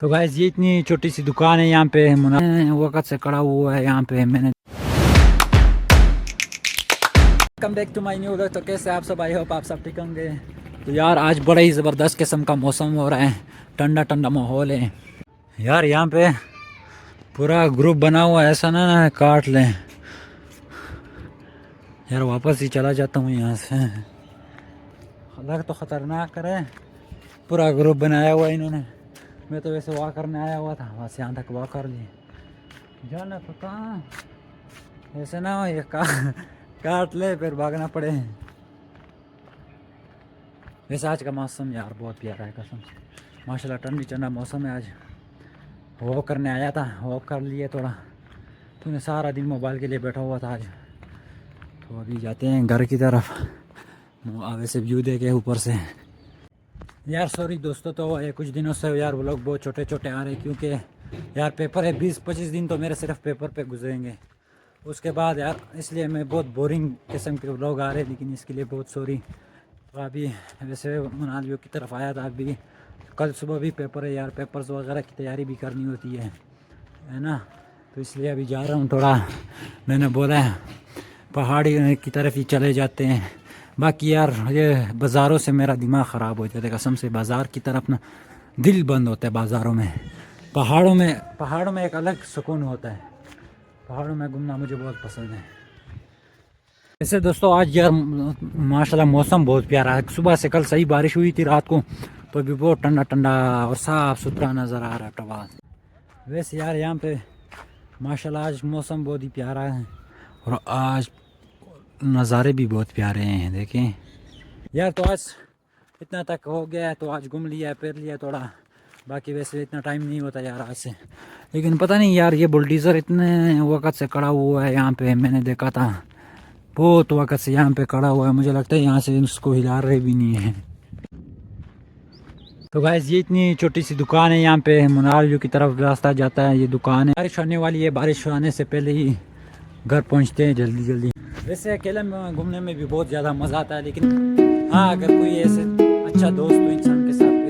तो गाइस ये इतनी छोटी सी दुकान है यहाँ पे वक़्त से खड़ा हुआ है यहाँ पे मैंने। Welcome back to my new vlog. तो कैसे आप सब, आई होप आप सब ठीक होंगे। तो यार आज बड़ा ही ज़बरदस्त किस्म का मौसम हो रहा है, ठंडा ठंडा माहौल है यार। यहाँ पे पूरा ग्रुप बना हुआ है, ऐसा ना काट लें यार। वापस ही चला जाता हूँ यहाँ से, हालांकि तो ख़तरनाक है। पूरा ग्रुप बनाया हुआ है इन्होंने। मैं तो वैसे वॉक करने आया हुआ था, वहाँ से यहाँ तक वॉक कर लिए। जाना तो कहाँ, ऐसे ना हो ये काट ले फिर भागना पड़े। वैसे आज का मौसम यार बहुत प्यारा है कसम से, माशाल्लाह ठंडी ठंडा मौसम है। आज वॉक करने आया था, वॉक कर लिए थोड़ा। तूने सारा दिन मोबाइल के लिए बैठा हुआ था आज। तो अभी जाते हैं घर की तरफ, वैसे व्यू देखे ऊपर से। यार सॉरी दोस्तों, तो ये कुछ दिनों से यार व्लॉग बहुत छोटे छोटे आ रहे हैं, क्योंकि यार पेपर है 20-25 दिन तो मेरे सिर्फ पेपर पे गुजरेंगे। उसके बाद यार इसलिए मैं बहुत बोरिंग किस्म के व्लॉग आ रहे हैं, लेकिन इसके लिए बहुत सॉरी। तो अभी वैसे मनालियों की तरफ आया था, अभी कल सुबह भी पेपर है यार, पेपर्स वगैरह की तैयारी भी करनी होती है ना। तो इसलिए अभी जा रहा हूँ थोड़ा, मैंने बोला है पहाड़ी की तरफ ही चले जाते हैं। बाकी यार ये बाज़ारों से मेरा दिमाग ख़राब हो जाता है कसम से। बाज़ार की तरफ ना दिल बंद होता है बाज़ारों में। पहाड़ों में एक अलग सुकून होता है। पहाड़ों में घूमना मुझे बहुत पसंद है। वैसे दोस्तों आज यार माशाल्लाह मौसम बहुत प्यारा है। सुबह से कल सही बारिश हुई थी रात को, तो अभी बहुत ठंडा ठंडा और साफ़ सुथरा नज़र आ रहा है प्रभात। वैसे यार यहाँ पे माशाल्लाह आज मौसम बहुत ही प्यारा है, और आज नज़ारे भी बहुत प्यारे हैं देखें यार। तो आज इतना तक हो गया है, तो आज घूम लिया फिर लिया थोड़ा। बाकी वैसे इतना टाइम नहीं होता यार आज से, लेकिन पता नहीं यार ये बुलडोज़र इतने वक़्त से खड़ा हुआ है यहाँ पे। मैंने देखा था बहुत वक़्त से यहाँ पे खड़ा हुआ है, मुझे लगता है यहाँ से उसको हिला रहे भी नहीं है। तो गाइस ये इतनी छोटी सी दुकान है यहाँ पे, मनाली की तरफ रास्ता जाता है। ये दुकान है, बारिश आने वाली है, बारिश आने से पहले ही घर पहुँचते हैं जल्दी जल्दी। वैसे अकेले में घूमने में भी बहुत ज़्यादा मज़ा आता है, लेकिन हाँ अगर कोई ऐसे अच्छा दोस्त हो इंसान के साथ